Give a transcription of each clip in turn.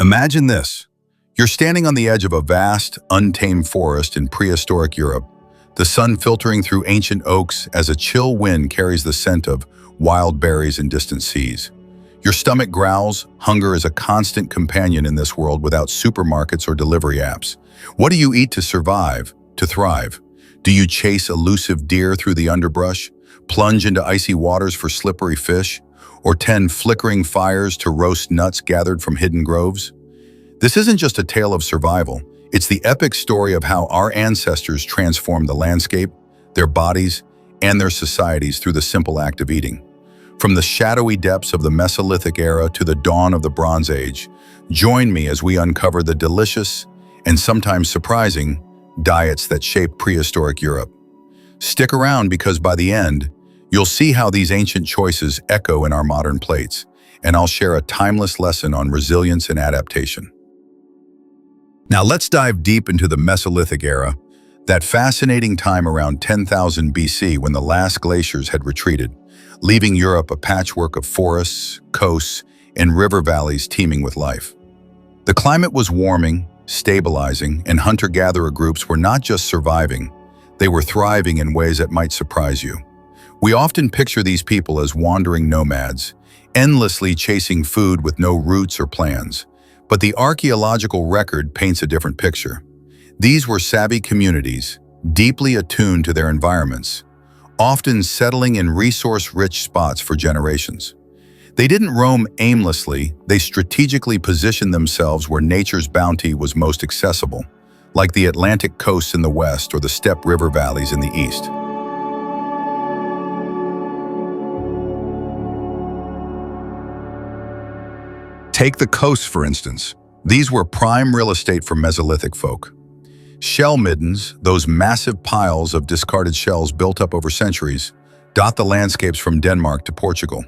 Imagine this. You're standing on the edge of a vast, untamed forest in prehistoric Europe, the sun filtering through ancient oaks as a chill wind carries the scent of wild berries and distant seas. Your stomach growls. Hunger is a constant companion in this world without supermarkets or delivery apps. What do you eat to survive, to thrive? Do you chase elusive deer through the underbrush, plunge into icy waters for slippery fish, or tend flickering fires to roast nuts gathered from hidden groves? This isn't just a tale of survival. It's the epic story of how our ancestors transformed the landscape, their bodies, and their societies through the simple act of eating. From the shadowy depths of the Mesolithic era to the dawn of the Bronze Age, join me as we uncover the delicious and sometimes surprising diets that shaped prehistoric Europe. Stick around because by the end, you'll see how these ancient choices echo in our modern plates, and I'll share a timeless lesson on resilience and adaptation. Now let's dive deep into the Mesolithic era, that fascinating time around 10,000 BC when the last glaciers had retreated, leaving Europe a patchwork of forests, coasts, and river valleys teeming with life. The climate was warming, stabilizing, and hunter-gatherer groups were not just surviving, they were thriving in ways that might surprise you. We often picture these people as wandering nomads, endlessly chasing food with no roots or plans. But the archaeological record paints a different picture. These were savvy communities, deeply attuned to their environments, often settling in resource-rich spots for generations. They didn't roam aimlessly, they strategically positioned themselves where nature's bounty was most accessible, like the Atlantic coasts in the west or the steppe river valleys in the east. Take the coasts, for instance. These were prime real estate for Mesolithic folk. Shell middens, those massive piles of discarded shells built up over centuries, dot the landscapes from Denmark to Portugal.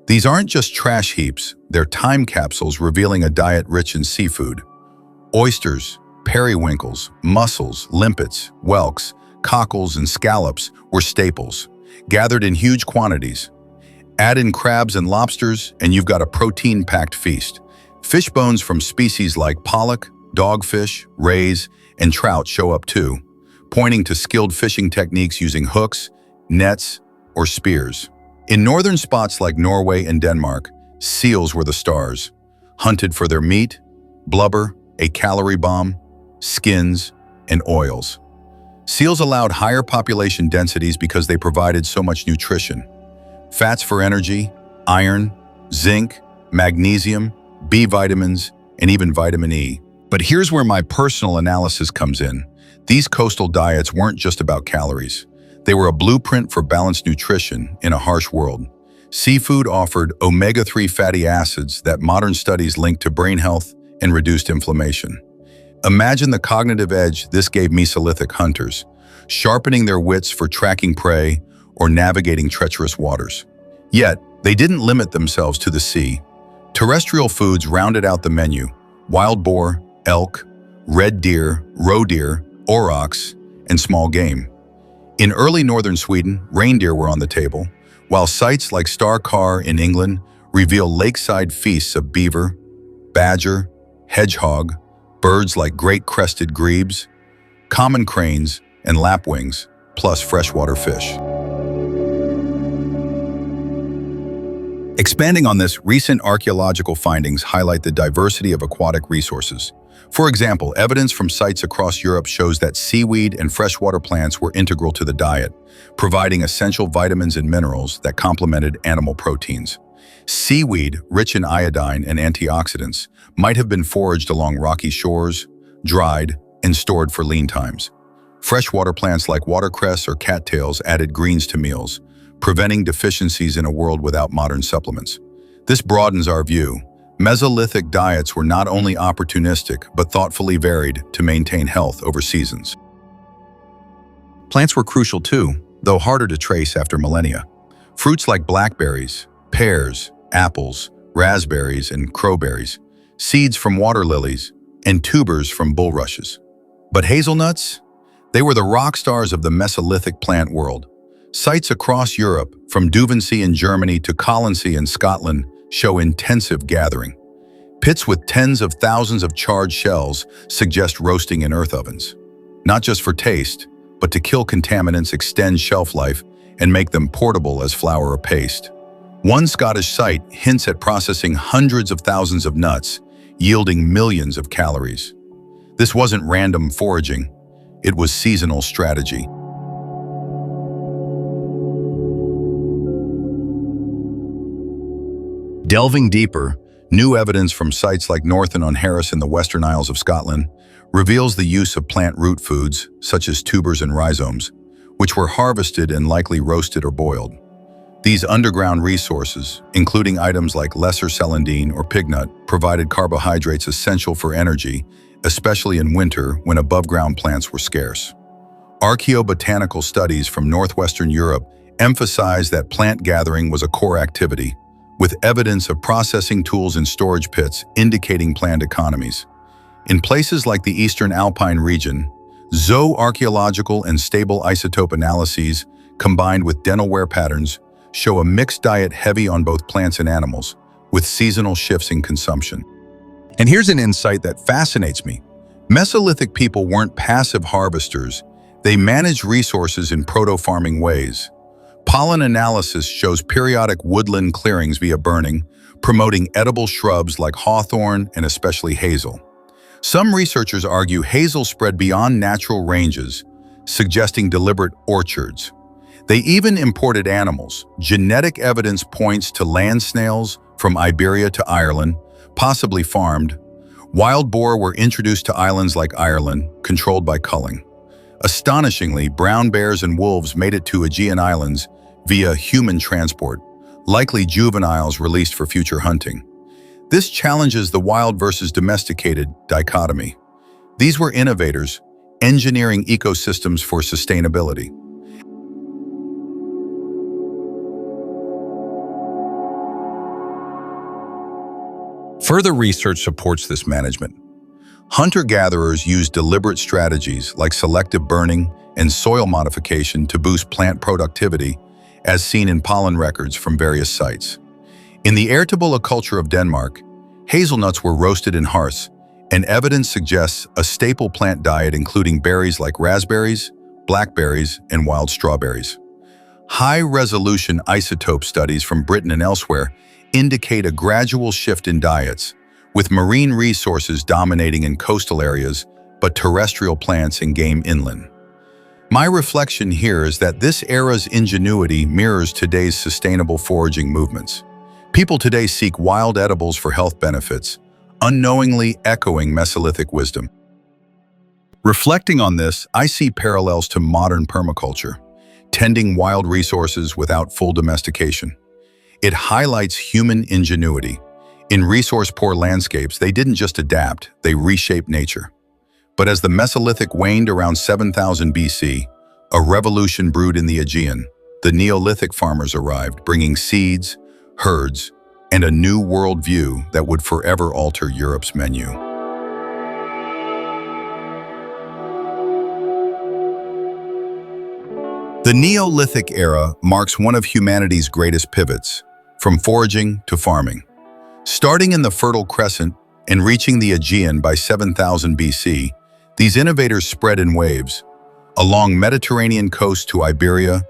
These aren't just trash heaps, they're time capsules revealing a diet rich in seafood. Oysters, periwinkles, mussels, limpets, whelks, cockles, and scallops were staples, gathered in huge quantities. Add in crabs and lobsters, and you've got a protein-packed feast. Fish bones from species like pollock, dogfish, rays, and trout show up too, pointing to skilled fishing techniques using hooks, nets, or spears. In northern spots like Norway and Denmark, seals were the stars, hunted for their meat, blubber, a calorie bomb, skins, and oils. Seals allowed higher population densities because they provided so much nutrition. Fats for energy, iron, zinc, magnesium, B vitamins, and even vitamin E. But here's where my personal analysis comes in. These coastal diets weren't just about calories. They were a blueprint for balanced nutrition in a harsh world. Seafood offered omega-3 fatty acids that modern studies link to brain health and reduced inflammation. Imagine the cognitive edge this gave Mesolithic hunters, sharpening their wits for tracking prey or navigating treacherous waters. Yet, they didn't limit themselves to the sea. Terrestrial foods rounded out the menu: wild boar, elk, red deer, roe deer, aurochs, and small game. In early northern Sweden, reindeer were on the table, while sites like Star Carr in England reveal lakeside feasts of beaver, badger, hedgehog, birds like great crested grebes, common cranes, and lapwings, plus freshwater fish. Expanding on this, recent archaeological findings highlight the diversity of aquatic resources. For example, evidence from sites across Europe shows that seaweed and freshwater plants were integral to the diet, providing essential vitamins and minerals that complemented animal proteins. Seaweed, rich in iodine and antioxidants, might have been foraged along rocky shores, dried, and stored for lean times. Freshwater plants like watercress or cattails added greens to meals, preventing deficiencies in a world without modern supplements. This broadens our view. Mesolithic diets were not only opportunistic, but thoughtfully varied to maintain health over seasons. Plants were crucial too, though harder to trace after millennia. Fruits like blackberries, pears, apples, raspberries, and crowberries, seeds from water lilies, and tubers from bulrushes. But hazelnuts? They were the rock stars of the Mesolithic plant world. Sites across Europe, from Duvency in Germany to Colonsay in Scotland, show intensive gathering. Pits with tens of thousands of charred shells suggest roasting in earth ovens, not just for taste, but to kill contaminants, extend shelf life, and make them portable as flour or paste. One Scottish site hints at processing hundreds of thousands of nuts, yielding millions of calories. This wasn't random foraging, it was seasonal strategy. Delving deeper, new evidence from sites like Northern-on-Harris in the Western Isles of Scotland reveals the use of plant root foods, such as tubers and rhizomes, which were harvested and likely roasted or boiled. These underground resources, including items like lesser celandine or pignut, provided carbohydrates essential for energy, especially in winter when above-ground plants were scarce. Archaeobotanical studies from northwestern Europe emphasize that plant gathering was a core activity, with evidence of processing tools and storage pits indicating planned economies. In places like the Eastern Alpine region, zooarchaeological and stable isotope analyses combined with dental wear patterns show a mixed diet heavy on both plants and animals, with seasonal shifts in consumption. And here's an insight that fascinates me. Mesolithic people weren't passive harvesters, they managed resources in proto-farming ways. Pollen analysis shows periodic woodland clearings via burning, promoting edible shrubs like hawthorn and especially hazel. Some researchers argue hazel spread beyond natural ranges, suggesting deliberate orchards. They even imported animals. Genetic evidence points to land snails from Iberia to Ireland, possibly farmed. Wild boar were introduced to islands like Ireland, controlled by culling. Astonishingly, brown bears and wolves made it to Aegean Islands via human transport, likely juveniles released for future hunting. This challenges the wild versus domesticated dichotomy. These were innovators, engineering ecosystems for sustainability. Further research supports this management. Hunter-gatherers used deliberate strategies like selective burning and soil modification to boost plant productivity, as seen in pollen records from various sites. In the Ertebølle culture of Denmark, hazelnuts were roasted in hearths, and evidence suggests a staple plant diet including berries like raspberries, blackberries, and wild strawberries. High-resolution isotope studies from Britain and elsewhere indicate a gradual shift in diets, with marine resources dominating in coastal areas, but terrestrial plants and game inland. My reflection here is that this era's ingenuity mirrors today's sustainable foraging movements. People today seek wild edibles for health benefits, unknowingly echoing Mesolithic wisdom. Reflecting on this, I see parallels to modern permaculture, tending wild resources without full domestication. It highlights human ingenuity. In resource-poor landscapes, they didn't just adapt, they reshaped nature. But as the Mesolithic waned around 7000 BC, a revolution brewed in the Aegean. The Neolithic farmers arrived, bringing seeds, herds, and a new worldview that would forever alter Europe's menu. The Neolithic era marks one of humanity's greatest pivots, from foraging to farming. Starting in the Fertile Crescent and reaching the Aegean by 7000 BC, these innovators spread in waves, along Mediterranean coast to Iberia,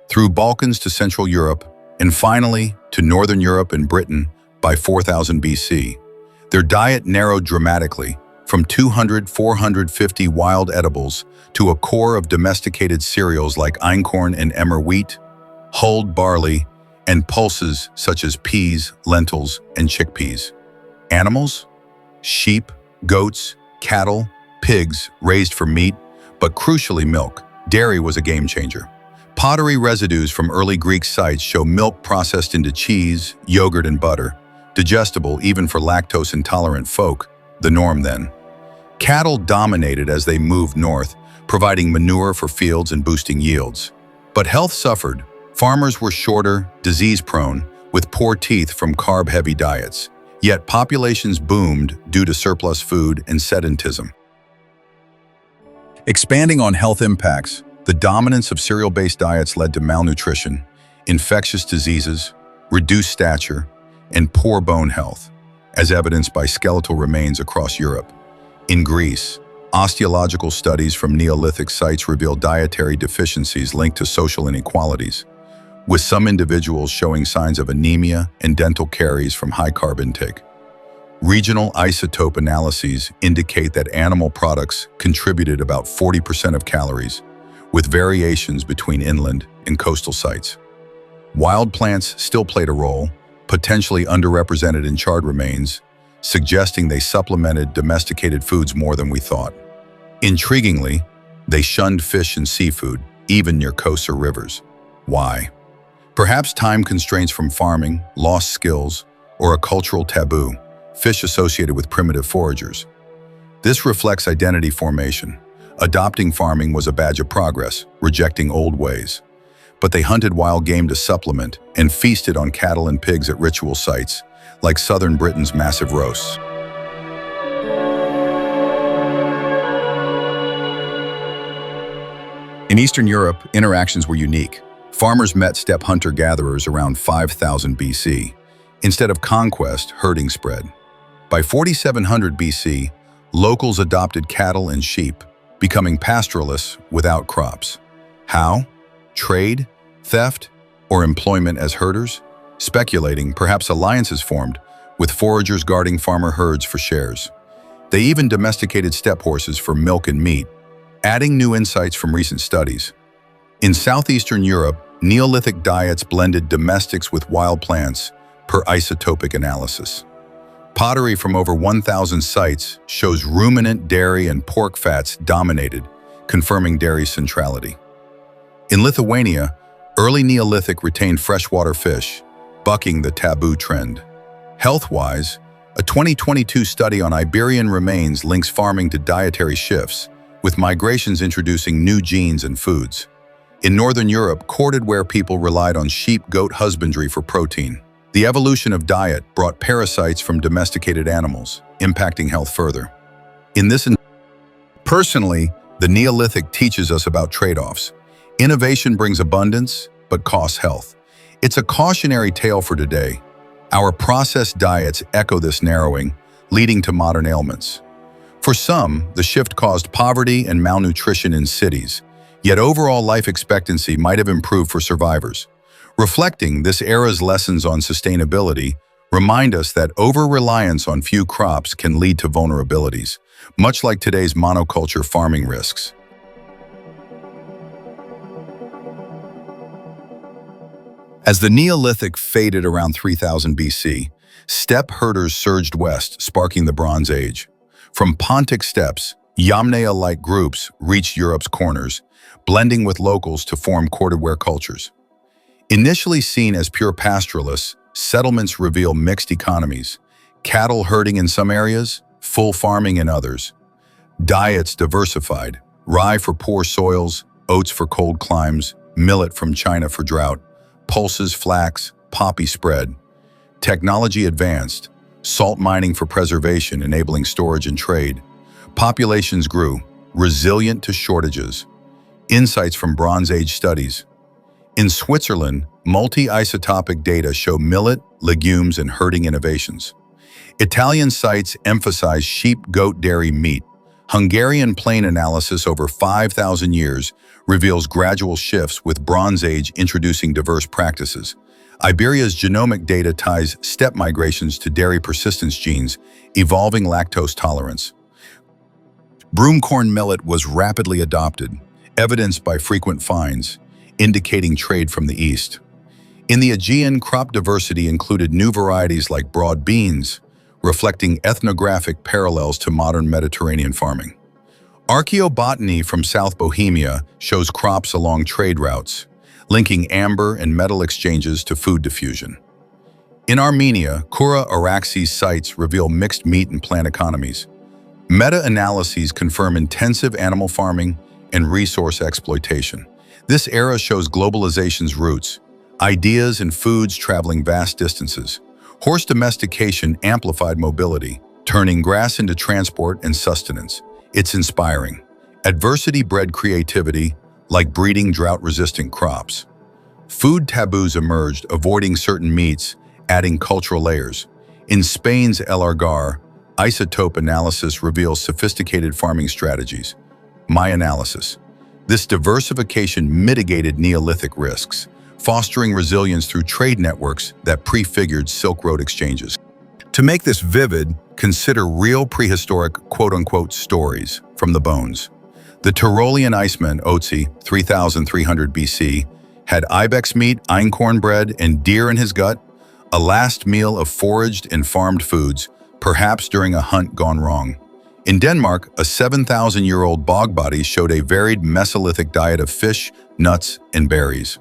through Balkans to Central Europe, and finally to Northern Europe and Britain by 4000 BC. Their diet narrowed dramatically, from 450 wild edibles to a core of domesticated cereals like einkorn and emmer wheat, hulled barley, and pulses such as peas, lentils, and chickpeas. Animals? Sheep, goats, cattle, pigs raised for meat, but crucially milk. Dairy was a game changer. Pottery residues from early Greek sites show milk processed into cheese, yogurt, and butter, digestible even for lactose-intolerant folk, the norm then. Cattle dominated as they moved north, providing manure for fields and boosting yields. But health suffered. Farmers were shorter, disease-prone, with poor teeth from carb-heavy diets. Yet populations boomed due to surplus food and sedentism. Expanding on health impacts, the dominance of cereal-based diets led to malnutrition, infectious diseases, reduced stature, and poor bone health. as evidenced by skeletal remains across Europe. In Greece, osteological studies from Neolithic sites reveal dietary deficiencies linked to social inequalities, with some individuals showing signs of anemia and dental caries from high carb intake. Regional isotope analyses indicate that animal products contributed about 40% of calories, with variations between inland and coastal sites. Wild plants still played a role, potentially underrepresented in charred remains, suggesting they supplemented domesticated foods more than we thought. Intriguingly, they shunned fish and seafood, even near coasts or rivers. Why? Perhaps time constraints from farming, lost skills, or a cultural taboo, fish associated with primitive foragers. This reflects identity formation. Adopting farming was a badge of progress, rejecting old ways. But they hunted wild game to supplement and feasted on cattle and pigs at ritual sites, like southern Britain's massive roasts. In Eastern Europe, interactions were unique. Farmers met steppe hunter-gatherers around 5000 BC. Instead of conquest, herding spread. By 4700 BC, locals adopted cattle and sheep, becoming pastoralists without crops. How? Trade, theft, or employment as herders? Speculating, perhaps alliances formed, with foragers guarding farmer herds for shares. They even domesticated steppe horses for milk and meat, adding new insights from recent studies. In southeastern Europe, Neolithic diets blended domestics with wild plants per isotopic analysis. Pottery from over 1,000 sites shows ruminant dairy and pork fats dominated, confirming dairy's centrality. In Lithuania, early Neolithic retained freshwater fish, bucking the taboo trend. Health-wise, a 2022 study on Iberian remains links farming to dietary shifts, with migrations introducing new genes and foods. In Northern Europe, corded-ware people relied on sheep-goat husbandry for protein. The evolution of diet brought parasites from domesticated animals, impacting health further. Personally, the Neolithic teaches us about trade-offs. Innovation brings abundance, but costs health. It's a cautionary tale for today. Our processed diets echo this narrowing, leading to modern ailments. For some, the shift caused poverty and malnutrition in cities, yet overall life expectancy might have improved for survivors. Reflecting this era's lessons on sustainability remind us that over-reliance on few crops can lead to vulnerabilities, much like today's monoculture farming risks. As the Neolithic faded around 3000 BC, steppe herders surged west, sparking the Bronze Age. From Pontic steppes, Yamnaya-like groups reached Europe's corners, blending with locals to form corded-ware cultures. Initially seen as pure pastoralists, settlements reveal mixed economies, cattle herding in some areas, full farming in others. Diets diversified, rye for poor soils, oats for cold climes, millet from China for drought, pulses, flax, poppy spread. Technology advanced, salt mining for preservation enabling storage and trade. Populations grew, resilient to shortages. Insights from Bronze Age studies. In Switzerland, multi-isotopic data show millet, legumes, and herding innovations. Italian sites emphasize sheep, goat, dairy, meat. Hungarian plain analysis over 5,000 years reveals gradual shifts with Bronze Age introducing diverse practices. Iberia's genomic data ties steppe migrations to dairy persistence genes, evolving lactose tolerance. Broomcorn millet was rapidly adopted, evidenced by frequent finds, indicating trade from the east. In the Aegean, crop diversity included new varieties like broad beans, reflecting ethnographic parallels to modern Mediterranean farming. Archaeobotany from South Bohemia shows crops along trade routes, linking amber and metal exchanges to food diffusion. In Armenia, Kura Araxes sites reveal mixed meat and plant economies. Meta-analyses confirm intensive animal farming and resource exploitation. This era shows globalization's roots, ideas and foods traveling vast distances. Horse domestication amplified mobility, turning grass into transport and sustenance. It's inspiring. Adversity bred creativity, like breeding drought-resistant crops. Food taboos emerged, avoiding certain meats, adding cultural layers. In Spain's El Argar, isotope analysis reveals sophisticated farming strategies. My analysis. This diversification mitigated Neolithic risks, fostering resilience through trade networks that prefigured Silk Road exchanges. To make this vivid, consider real prehistoric quote-unquote stories from the bones. The Tyrolean Iceman Otzi, 3300 BC, had ibex meat, einkorn bread, and deer in his gut, a last meal of foraged and farmed foods, perhaps during a hunt gone wrong. In Denmark, a 7,000-year-old bog body showed a varied Mesolithic diet of fish, nuts, and berries.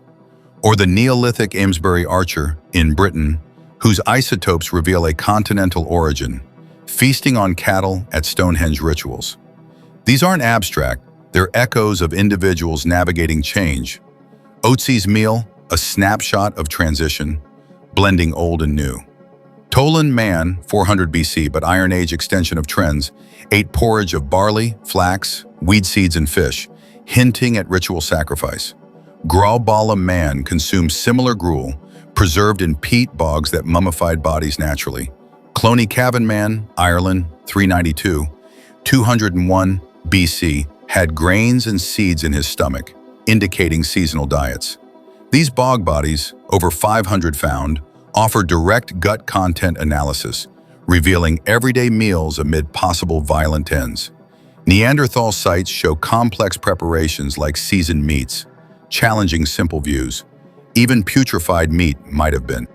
Or the Neolithic Amesbury archer in Britain, whose isotopes reveal a continental origin, feasting on cattle at Stonehenge rituals. These aren't abstract, they're echoes of individuals navigating change. Otzi's meal, a snapshot of transition, blending old and new. Tolan man, 400 BC, but Iron Age extension of trends, ate porridge of barley, flax, weed seeds, and fish, hinting at ritual sacrifice. Grauballe man consumed similar gruel, preserved in peat bogs that mummified bodies naturally. Cloney Cavan man, Ireland, 392, 201 BC, had grains and seeds in his stomach, indicating seasonal diets. These bog bodies, over 500 found, offer direct gut content analysis, revealing everyday meals amid possible violent ends. Neanderthal sites show complex preparations like seasoned meats, challenging simple views. Even putrefied meat might have been.